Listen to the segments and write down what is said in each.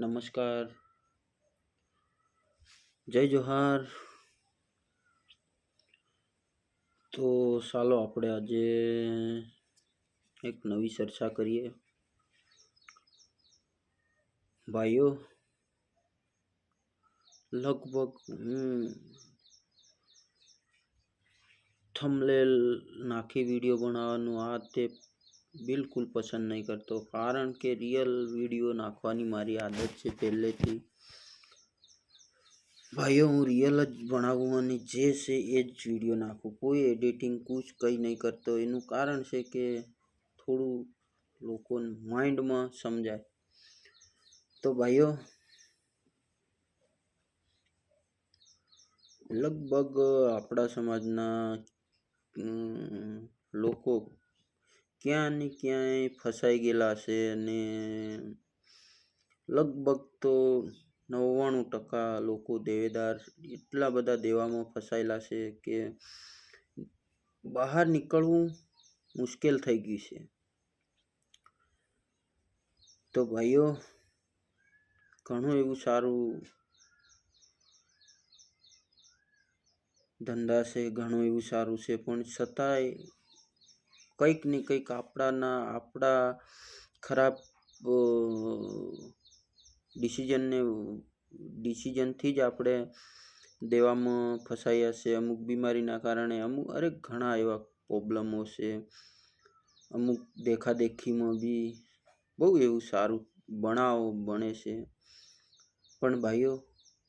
નમસ્કાર, જય જોહાર. તો ચાલો આપણે આજે એક નવી ચર્ચા કરીએ. ભાઈઓ, લગભગ હું થંબનેલ નાખી વિડીયો બનાવવાનું આ તે બિલકુલ પસંદ નહીં કરતો, કારણ કે રિયલ વિડીયો નાખવાની મારી આદત છે પહેલેથી. ભાઈઓ, હું રિયલ જ બનાવું અને જે છે એ જ વિડીયો નાખું, કોઈ એડિટિંગ કંઈ નહીં કરતો. એનું કારણ છે કે થોડું લોકો માઇન્ડમાં સમજાય. તો ભાઈઓ, લગભગ આપણા સમાજના લોકો ક્યાં ને ક્યાંય ફસાઈ ગયેલા છે અને લગભગ તો 99% લોકો દેવેદાર એટલા બધા દેવામાં ફસાયેલા છે કે બહાર નીકળવું મુશ્કેલ થઈ ગયું છે. તો ભાઈઓ, ઘણું એવું સારું ધંધા છે, ઘણું એવું સારું છે, પણ છતાંય કંઈક ને કંઈક આપણા ખરાબ ડિસિઝનથી જ આપણે દેવામાં ફસાયા છે. અમુક બીમારીના કારણે ઘણા એવા પ્રોબ્લેમો છે. અમુક દેખાદેખીમાં બી બહુ એવું સારું બને છે. પણ ભાઈઓ,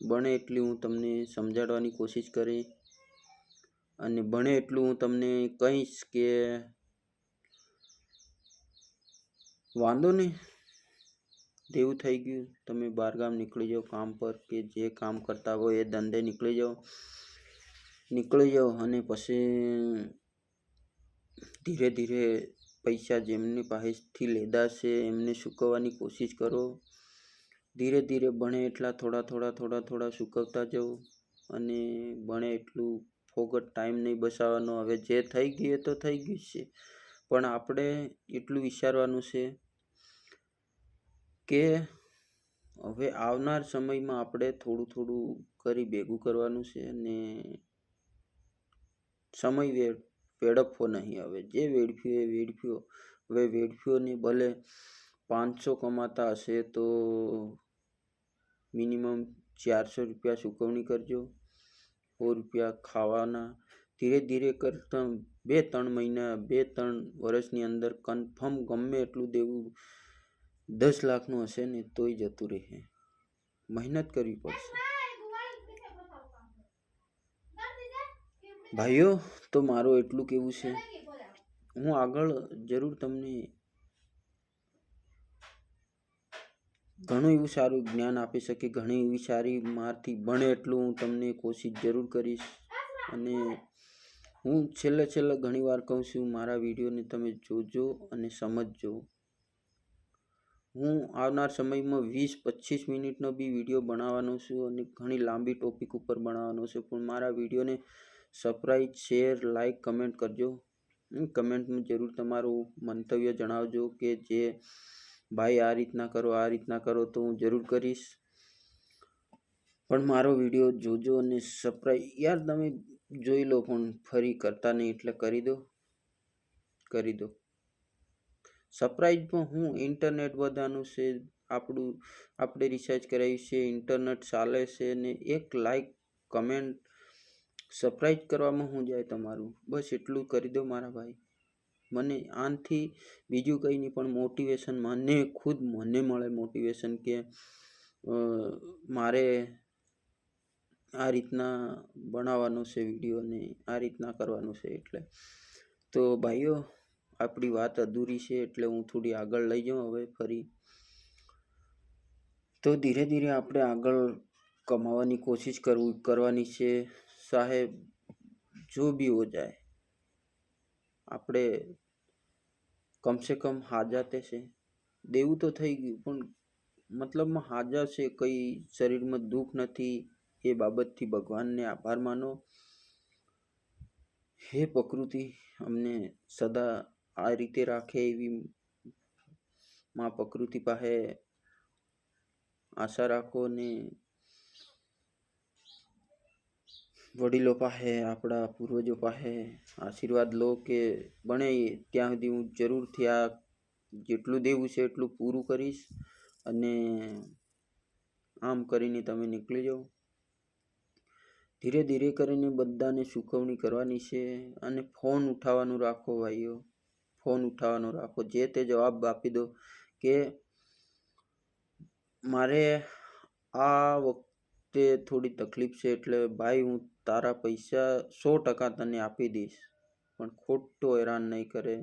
બને એટલી હું તમને સમજાડવાની કોશિશ કરી અને બને એટલું હું તમને કહીશ કે વાંધો નહીં, તેવું થઈ ગયું, તમે બહારગામ નીકળી જાઓ કામ પર, કે જે કામ કરતા હોય એ ધંધે નીકળી જાઓ અને પછી ધીરે ધીરે પૈસા જેમની પાસેથી લીધા છે એમને ચૂકવવાની કોશિશ કરો. ધીરે ધીરે બને એટલા થોડા ચૂકવતા જાઓ અને બને એટલું ફોગટ ટાઈમ નહીં બસાવવાનો. હવે જે થઈ ગયું એ તો થઈ ગયું છે, પણ આપણે એટલું વિચારવાનું છે કે હવે આવનાર સમયમાં આપણે થોડું કરી ભેગું કરવાનું છે અને સમય વેડફવો નહીં. હવે જે વેડફ્યો એ વેડફ્યો. હવે વેડફ્યોને ભલે 500 કમાતા હશે તો મિનિમમ 400 રૂપિયા ચૂકવણી કરજો, 100 રૂપિયા ખાવાના. ધીરે ધીરે કરતા 2-3 મહિના 2-3 વર્ષની અંદર કન્ફર્મ ગમે એટલું દેવું 10 લાખનું હશે ને તોય જતું રહે. મહેનત કરવી પડશે ભાઈઓ. તો મારું એટલું કહેવું છે. હું આગળ જરૂર તમને ઘણું એવું સારું જ્ઞાન આપી શકે, ઘણી એવી સારી મારથી બને એટલું હું તમને કોશિશ જરૂર કરીશ. અને હું છેલ્લે ઘણી વાર કહું છું, મારા વિડીયોને તમે જોજો અને સમજજો. હું આવનાર સમયમાં 20-25 મિનિટનો બી વિડીયો બનાવવાનો છું અને ઘણી લાંબી ટોપિક ઉપર બનાવવાનો છું, પણ મારા વિડીયોને સબસ્ક્રાઇબ, શેર, લાઈક, કમેન્ટ કરજો. કમેન્ટમાં જરૂર તમારું મંતવ્ય જણાવજો કે જે ભાઈ આ રીતના કરો તો હું જરૂર કરીશ. પણ મારો વિડીયો જોજો અને સબસ્ક્રાઇબ યાર તમે જોઈ લો, પણ ફરી કરતા નહીં એટલે કરી દો. સરપ્રાઈઝમાં હું ઇન્ટરનેટ બધાનું છે, આપણે રિસર્ચ કરાવ્યું છે, ઇન્ટરનેટ ચાલે છે ને એક લાઈક કમેન્ટ સરપ્રાઈઝ કરવામાં શું જાય તમારું? બસ એટલું કરી દો મારા ભાઈ. મને આનાથી બીજું કંઈ નહીં, પણ મોટિવેશન મને મળે મોટિવેશન કે મારે આ રીતના બનાવવાનો છે વિડીયોને, આ રીતના કરવાનું છે. એટલે તો ભાઈઓ, આપણી વાત અધૂરી છે એટલે હું થોડી આગળ લઈ જાઉં હવે ફરી. તો ધીરે ધીરે આપણે આગળ કમાવાની કોશિશ કરવાની છે. સાહેબ જો બી હો જાય, આપણે કમસે કમ હાજાતે છે. દેવું તો થઈ ગયું, પણ મતલબમાં હાજર છે, કંઈ શરીરમાં દુઃખ નથી. એ બાબતથી ભગવાનને આભાર માનો. હે પ્રકૃતિ અમને સદા આ રીતે રાખે એવી માં પ્રકૃતિ પાસે આશા રાખો ને વડીલો પાસે, આપણા પૂર્વજો પાસે આશીર્વાદ લો કે બને ત્યાં સુધી હું જરૂરથી આ જેટલું દેવું છે એટલું પૂરું કરીશ. અને આમ કરીને તમે નીકળી જાઓ. ધીરે ધીરે કરીને બધાને ચૂકવણી કરવાની છે. અને ફોન ઉઠાવવાનું રાખો ભાઈઓ, ફોન ઉઠાવવાનું રાખો. જે તે જવાબ આપી દો કે મારે આ વખતે થોડી તકલીફ છે એટલે ભાઈ હું તારા પૈસા 100% તને આપી દઈશ, પણ ખોટો હેરાન નહીં કરે.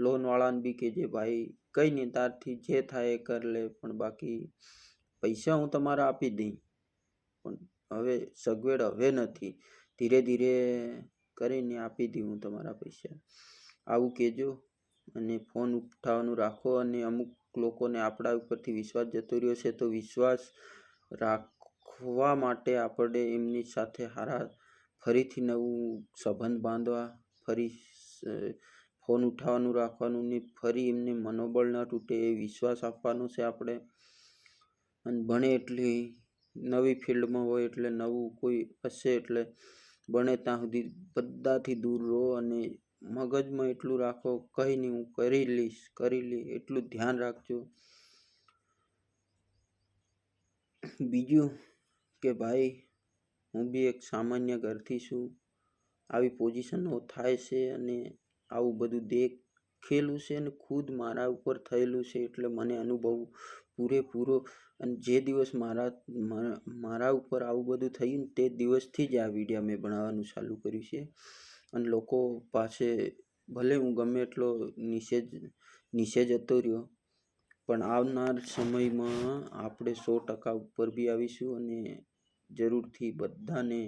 લોનવાળાને બી કહેજે ભાઈ કંઈ નહીં તારથી જે થાય એ કર લે, પણ બાકી પૈસા હું તમારા આપી દઈ, પણ હવે સગવડ હવે નથી, ધીરે ધીરે કરીને આપી દઈ હું તમારા પૈસા, આવું કહેજો. અને ફોન ઉઠાવવાનું રાખો. અને અમુક લોકોને આપણા ઉપરથી વિશ્વાસ જતો રહ્યો છે, તો વિશ્વાસ રાખવા માટે આપણે એમની સાથે ફરીથી નવું સંબંધ બાંધવા, ફરી ફોન ઉઠાવવાનું રાખવાનું ને ફરી એમને મનોબળ ન તૂટે એ વિશ્વાસ આપવાનો છે આપણે. અને બને એટલી નવી ફિલ્ડમાં હોય એટલે નવું કોઈ હશે એટલે બને ત્યાં સુધી બધાથી દૂર રહો. અને મગજમાં એટલું રાખો કંઈ નહીં હું કરી લઈશ, એટલું ધ્યાન રાખજો. બીજું કે ભાઈ હું બી એક સામાન્ય ઘરથી છું, આવી પોઝિશનો થાય છે અને આવું બધું દેખેલું છે ને ખુદ મારા ઉપર થયેલું છે, એટલે મને અનુભવ પૂરેપૂરો. અને જે દિવસ મારા ઉપર આવું બધું થયું ને તે દિવસથી જ આ વિડીયો મેં બનાવવાનું ચાલુ કર્યું છે. અને લોકો પાસે ભલે હું ગમે એટલો નીચે જતો રહ્યો, પણ આવનાર સમયમાં આપણે 100% ઉપર બી આવીશું. અને જરૂરથી બધાને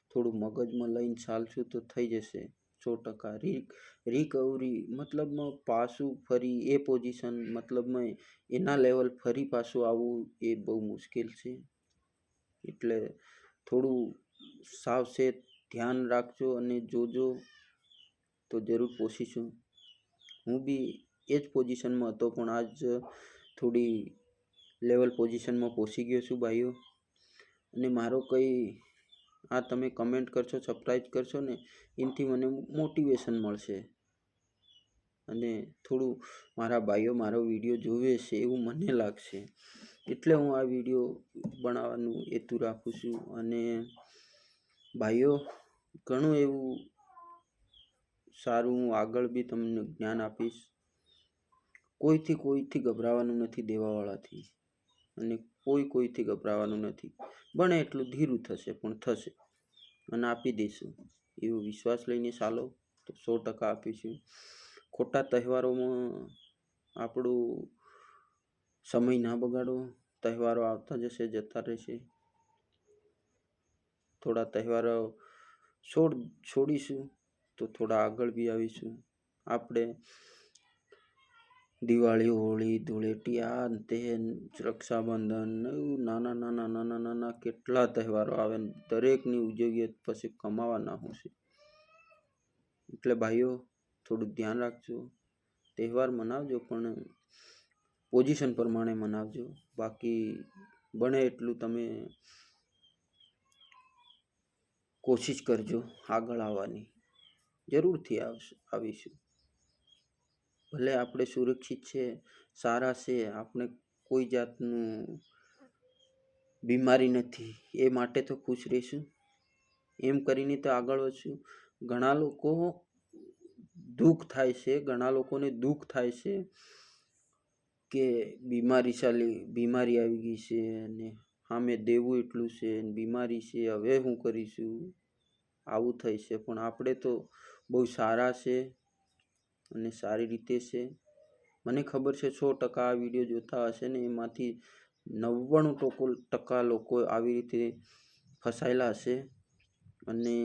થોડું મગજમાં લઈને ચાલશું તો થઈ જશે 100%. રિકવરી મતલબમાં પાછું ફરી એ પોઝિશન, મતલબમાં એના લેવલ ફરી પાછું આવવું એ બહુ મુશ્કેલ છે. એટલે થોડું સાવચેત ધ્યાન રાખજો અને જોજો તો જરૂર પહોંચીશું. હું બી એ જ પોઝિશનમાં હતો, પણ આજ થોડી લેવલ પોઝિશનમાં પહોંચી ગયો છું ભાઈઓ. અને મારો કંઈ આ તમે કમેન્ટ કરશો, સબસ્ક્રાઈબ કરશો ને એનાથી મને મોટિવેશન મળશે. અને થોડું મારા ભાઈઓ મારો વિડીયો જોવે છે એવું મને લાગશે, એટલે હું આ વિડીયો બનાવવાનું હેતુ રાખું છું. અને ભાઈઓ ઘણું એવું સારું હું આગળ બી તમને જ્ઞાન આપીશ. કોઈથી ગભરાવાનું નથી, દેવાવાળાથી. અને કોઈથી ગભરાવાનું નથી. બને એટલું ધીરું થશે પણ થશે, અને આપી દઈશું એવો વિશ્વાસ લઈને ચાલો તો 100% આપીશું. ખોટા તહેવારોમાં આપણું સમય ના બગાડો. તહેવારો આવતા જશે, જતા રહેશે. થોડા તહેવારો છોડીશું તો થોડા આગળ બી આવીશું. આપણે દિવાળી, હોળી, ધૂળેટી, આ તે રક્ષાબંધન, નાના કેટલા તહેવારો આવે, દરેકની ઉજવીએ પછી કમાવાના હશે. એટલે ભાઈઓ થોડું ધ્યાન રાખજો. તહેવાર મનાવજો પણ પોઝિશન પ્રમાણે મનાવજો. બાકી બને એટલું તમે કોશિશ કરજો આગળ આવવાની. જરૂરથી આવીશું. ભલે આપણે સુરક્ષિત છે, સારા છે, આપણે કોઈ જાતનું બીમારી નથી, એ માટે તો ખુશ રહીશું. એમ કરીને તો આગળ વધશું. ઘણા લોકોને દુઃખ થાય છે કે બીમારી આવી ગઈ છે અને સામે દેવું એટલું છે, બીમારી છે, હવે શું કરીશું, આવું થઈ છે. પણ આપણે તો બહુ સારા છે અને સારી રીતે છે. મને ખબર છે 100% આ વિડીયો જોતા હશે ને એમાંથી 99% લોકો આવી રીતે ફસાયેલા હશે અને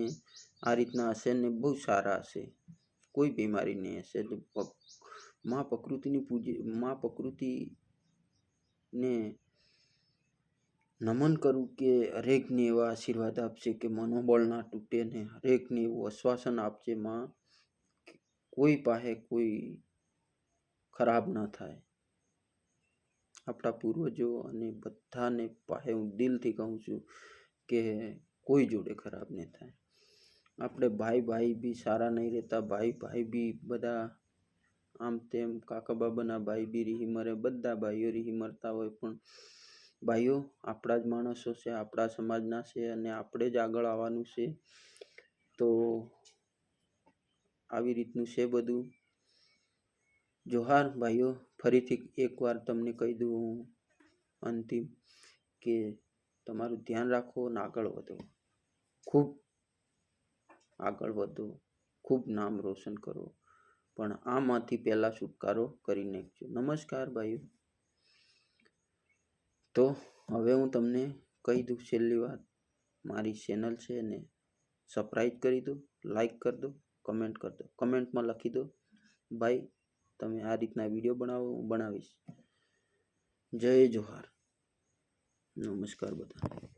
આ રીતના હશે ને બહુ સારા હશે, કોઈ બીમારી નહીં હશે. માં પ્રકૃતિને નમન કરું કે હરેકને એવા આશીર્વાદ આપશે કે મનોબળ ના તૂટે ને હરેકને એવું આશ્વાસન આપશે માં કોઈ પાસે કોઈ ખરાબ ના થાય. આપણા પૂર્વજો અને બધાને પાસે હું દિલથી કહું છું કે કોઈ જોડે ખરાબ નહીં થાય. આપણે ભાઈ ભાઈ બી સારા નહીં રહેતા, ભાઈ ભાઈ બી બધા આમ તેમ, કાકા બાબાના ભાઈ બી રીહી મરે, બધા ભાઈઓ રીહી મરતા હોય, પણ ભાઈઓ આપણા જ માણસો છે, આપણા સમાજના છે અને આપણે જ આગળ આવવાનું છે. તો આવી રીતનું છે બધું. જોહાર ભાઈઓ. ફરીથી એકવાર તમને કહી દઉં હું અંતિમ કે તમારું ધ્યાન રાખો અને આગળ વધો, ખૂબ આગળ વધો, ખૂબ નામ રોશન કરો, પણ આમાંથી પહેલાં છુટકારો કરી નાખજો. નમસ્કાર ભાઈઓ. તો હવે હું તમને કહી દઉં છેલ્લી વાત, મારી ચેનલ છે ને સબસ્ક્રાઈબ કરી દો, લાઈક કરી દો, કમેન્ટ કરી દો. કમેન્ટમાં લખી દો ભાઈ તમે આ રીતના વિડીયો બનાવો, હું બનાવીશ. જય જોહાર. નમસ્કાર બધા.